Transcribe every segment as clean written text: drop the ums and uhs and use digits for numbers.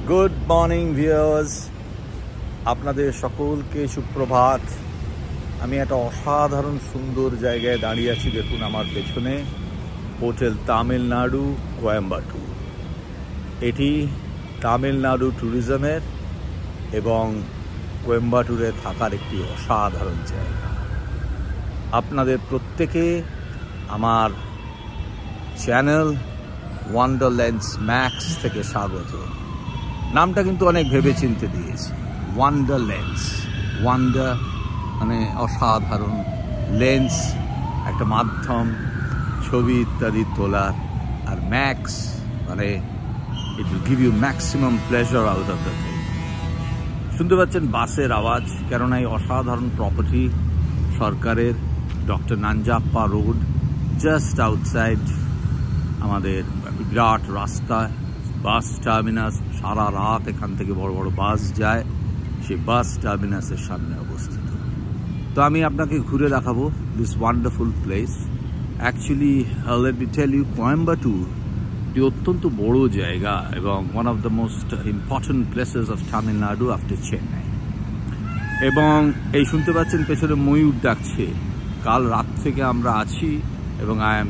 Good morning viewers, আপনাদের সকলকে সুপ্রভাত। আমি একটা অসাধারণ সুন্দর জায়গায় দাঁড়িয়ে আছি। দেখুন আমার পেছনে হোটেল তামিলনাড়ু কোয়েম্বাটুর। এটি তামিলনাড়ু ট্যুরিজমের এবং কোয়েম্বাটুরে থাকার একটি অসাধারণ জায়গা। আপনাদের প্রত্যেকে আমার চ্যানেল ওয়ান্ডারল্যান্ডস ম্যাক্স থেকে স্বাগত। নামটা কিন্তু অনেক ভেবেচিন্তে দিয়েছি, ওয়ান্ডারল্যান্ডস। ওয়ান্ডার মানে অসাধারণ, লেন্স একটা মাধ্যম ছবি ইত্যাদি তোলার, আর ম্যাক্স মানে it will give you maximum pleasure out of the thing. শুনতে পাচ্ছেন বাসের আওয়াজ, কেননা এই অসাধারণ প্রপার্টি সরকারের doctor Nanjappa road, just outside আমাদের বিরাট রাস্তা, বাস টার্মিনাস। সারা রাত এখান থেকে বড় বড় বাস যায়, সেই বাস টার্মিনাসের সামনে অবস্থিত। তো আমি আপনাকে ঘুরে দেখাবো this wonderful place. Actually let me tell you, Coimbatore একটি অত্যন্ত বড় জায়গা এবং one of the most important places of Tamil Nadu after Chennai. এবং এই শুনতে পাচ্ছেন পেছনে ময়ূর ডাকছে। কাল রাত থেকে আমরা আছি এবং আই এম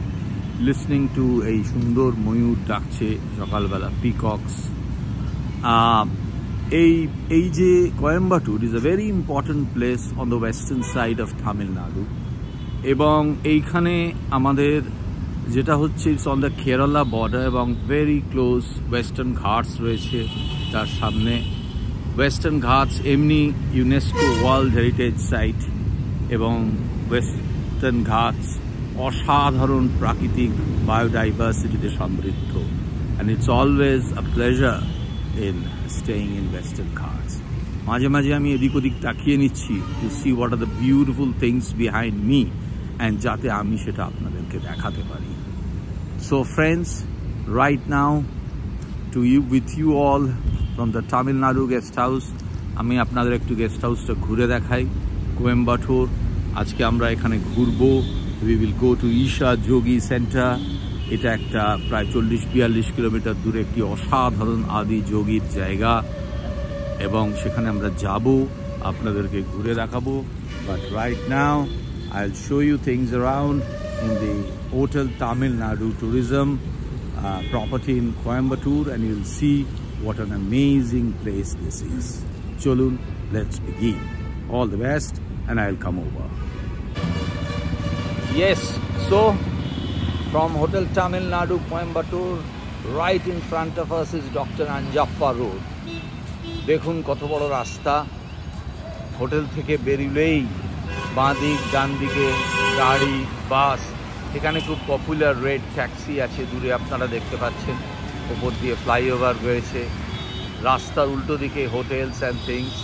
লিসনিং টু এই সুন্দর ময়ূর ডাকছে সকালবেলা, পিকক্স। এই যে Coimbatore is a very important place on the western side of Tamil Nadu. এবং এইখানে আমাদের যেটা হচ্ছে it's on the Kerala border এবং ভেরি ক্লোজ ওয়েস্টার্ন ঘাটস রয়েছে তার সামনে। ওয়েস্টার্ন ঘাটস এমনি ইউনেস্কো ওয়ার্ল্ড হেরিটেজ সাইট এবং ওয়েস্টার্ন ঘাটস অসাধারণ প্রাকৃতিক বায়োডাইভার্সিটিতে সমৃদ্ধ। And it's always a pleasure in staying in Western Ghats. মাঝে মাঝে আমি এদিক ওদিক তাকিয়ে নিচ্ছি to see what are the beautiful things behind me, and যাতে আমি সেটা আপনাদেরকে দেখাতে পারি। So friends, right now to you with you all from the Tamil Nadu guest house. আমি আপনাদের একটু গেস্ট হাউসটা ঘুরে দেখাই, কোয়েম্বাটুর। আজকে আমরা এখানে ঘুরবো। We will go to Isha Yogi Center. এটা একটা প্রায় 40-42 কিলোমিটার দূরে একটি অসাধারণ আদি যোগীর জায়গা এবং সেখানে আমরা যাব, আপনাদেরকে ঘুরে দেখাবো। But right now I will show you things around in the hotel Tamil Nadu tourism property in Coimbatore, and you will see what an amazing place this is. চলুন, let's begin. All the best, and I'll come over. Yes, so from Hotel Tamilnadu, Coimbatore, right in front of us is Dr. Nanjappa Road. দেখুন কত বড় রাস্তা। Hotel থেকে বেরিয়েই বাঁ দিক ডান দিকে গাড়ি, বাস। এখানে খুব পপুলার রেড ট্যাক্সি আছে, দূরে আপনারা দেখতে পাচ্ছেন। ওপর দিয়ে ফ্লাইওভার রয়েছে। রাস্তার উল্টো দিকে হোটেলস অ্যান্ড থিংস,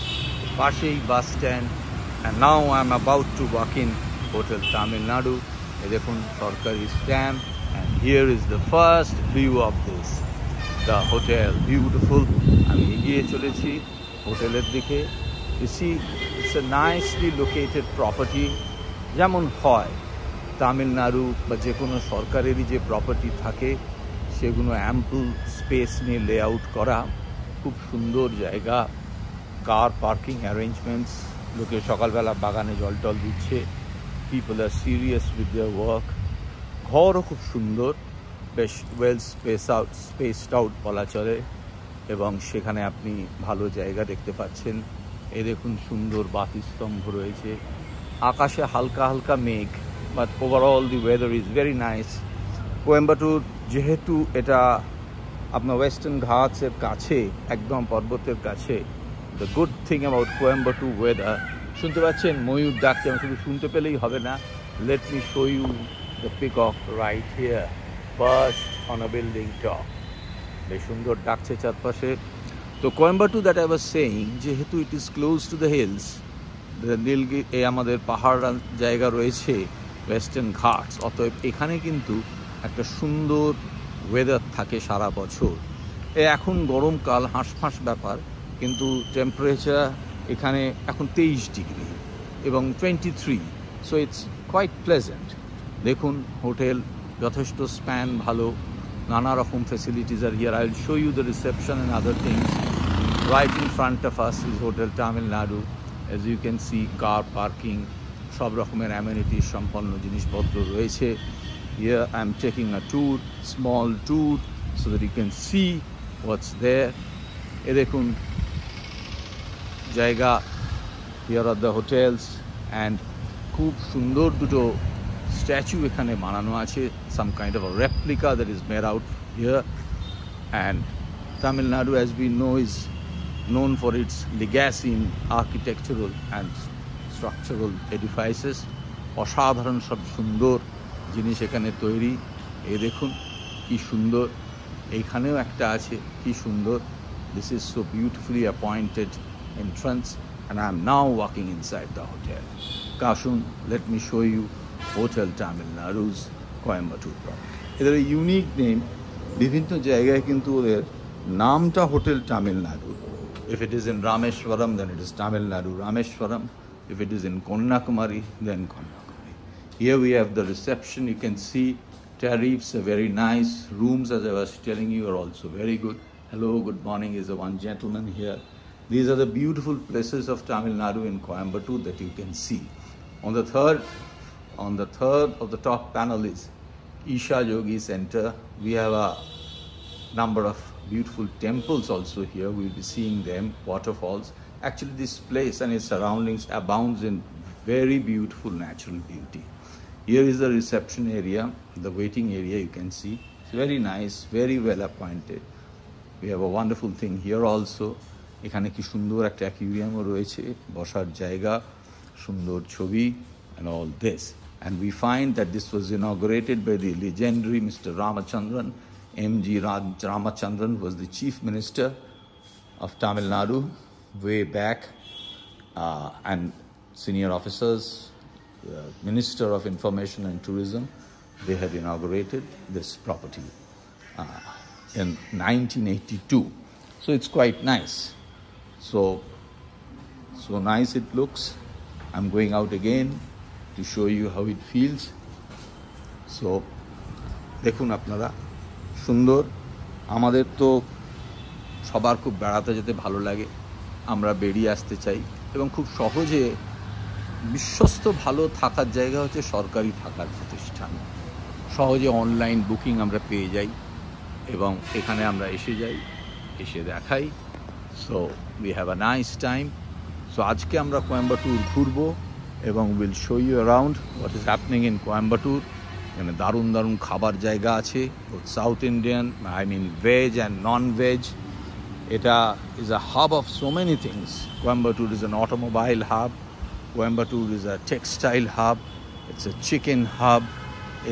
পাশেই bus stand. And now I am about to walk in hotel Tamil Nadu. এই দেখুন সরকারি stamp, and here is the first view of this the hotel. Beautiful. আমি এগিয়ে চলেছি হোটেলের দিকে। You see, it's a nicely located property. যেমন হয় তামিলনাড়ু বা যে কোনো সরকারেরই যে প্রপার্টি থাকে সেগুলো অ্যাম্পল স্পেস নিয়ে লেআউট করা, খুব সুন্দর জায়গা। কার পার্কিং অ্যারেঞ্জমেন্টস, লোকে সকালবেলা বাগানে জল টল দিচ্ছে। People are serious with their work. ঘরও খুব সুন্দর, বেশ ওয়েল স্পেসড আউট বলা চলে, এবং সেখানে আপনি ভালো জায়গা দেখতে পাচ্ছেন। এই দেখুন সুন্দর বাতিস্তম্ভ রয়েছে। আকাশে হালকা হালকা মেঘ, but overall the weather is very nice. Coimbatore যেহেতু এটা আপনার ওয়েস্টার্ন ঘাটসের কাছে, একদম পর্বতের কাছে, the good thing about Coimbatore weather. শুনতে পাচ্ছেন ময়ূর ডাকছে, আমি শুধু শুনতে পেলেই হবে না। Let me show you the peacock right here, perched on a building top. বেশ সুন্দর ডাকছে চারপাশে। তো Coimbatore, that I was saying, যেহেতু it is close to the hills, Nilgiri এই আমাদের পাহাড় জায়গা রয়েছে, ওয়েস্টার্ন ঘাটস, অতএব এখানে কিন্তু একটা সুন্দর ওয়েদার থাকে সারা বছর। এখন গরমকাল, হাঁসফাঁস ব্যাপার, কিন্তু টেম্পারেচার এখানে এখন 23 ডিগ্রি এবং 23, সো ইটস কোয়াইট প্লেজেন্ট। দেখুন হোটেল যথেষ্ট স্প্যান ভালো, নানা রকম facilities are here. I will show you the reception and other things. Right in front of us is Hotel Tamil Nadu. As you can see, car parking, সব রকমের amenities সম্পন্ন জিনিসপত্র রয়েছে. Here I am taking a tour, small tour, so that you can see what's there. এ দেখুন জায়গা. Here are the hotels, and খুব সুন্দর দুটো স্ট্যাচু এখানে বানানো আছে, some kind of a replica that is made out here. And Tamil Nadu, as we know, is known for its legacy in architectural and structural edifices. অসাধারণ সব সুন্দর জিনিস এখানে তৈরি. এই দেখুন কি সুন্দর. এইখানেও একটা আছে, কি সুন্দর. This is so beautifully appointed entrance, and I am now walking inside the hotel. Kashun, let me show you Hotel Tamil Nadu's Coimbatore property. এদের ইউনিক নেম. বিভিন্ন জায়গায় কিন্তু ওদের নামটা hotel Tamil Nadu. If it is in Rameshwaram, then it is Tamil Nadu Rameshwaram. If it is in Kanyakumari, then Kanyakumari. Here we have the reception. You can see tariffs are very nice. Rooms, as I was telling you, are also very good. Hello, good morning is the one gentleman here. These are the beautiful places of Tamil Nadu in Coimbatore that you can see. On the third of the top panel is Isha Yogi Center. We have a number of beautiful temples also here. We'll be seeing them, waterfalls. Actually, this place and its surroundings abounds in very beautiful natural beauty. Here is the reception area, the waiting area, you can see. It's very nice, very well appointed. We have a wonderful thing here also. এখানে কি সুন্দর একটা অ্যাকুয়ারিয়ামও রয়েছে, বসার জায়গা, সুন্দর ছবি, and all this. And we find that this was inaugurated by the legendary Mr. Ramachandran. M.G. Ramachandran was the Chief Minister of Tamil Nadu way back, and senior officers, Minister of Information and Tourism, they had inaugurated this property in 1982. So it's quite nice. So nice it looks. I'm going out again to show you how it feels. So দেখুন আপনারা, সুন্দর. আমাদের তো সবার খুব বেড়াতে যেতে ভালো লাগে, আমরা বেরিয়ে আসতে চাই, এবং খুব সহজে বিশ্বস্ত ভালো থাকার জায়গা হচ্ছে সরকারি থাকার প্রতিষ্ঠান. সহজে অনলাইন বুকিং আমরা পেয়ে যাই, এবং এখানে আমরা এসে যাই, এসে দেখাই. So we have a nice time. So আজকে আমরা কোয়েম্বাটুর ঘুরবো, এবং will show you around what is happening in Coimbatore. এখানে দারুণ দারুণ খাবার জায়গা আছে, south Indian, I mean veg and non veg. এটা is a hub of so many things. Coimbatore is an automobile hub. Coimbatore is a textile hub. It's a chicken hub.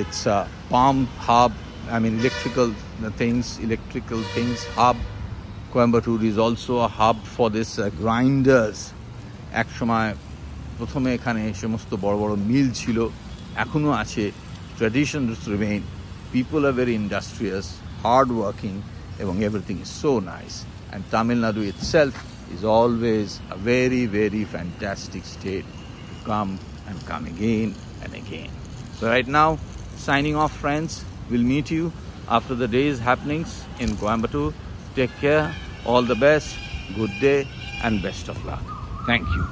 It's a palm hub. I mean electrical things hub. Coimbatore is also a hub for this grinders. এক সময় প্রথমে এখানে সমস্ত বড় বড় মিল ছিল, এখনো আছে. Traditions remain. People are very industrious, hard working, এবং everything is so nice. And Tamil Nadu itself is always a very, very fantastic state to come and come again and again. So right now, signing off, friends. We'll meet you after the day's happenings in Coimbatore. Take care, all the best, good day, and best of luck. Thank you.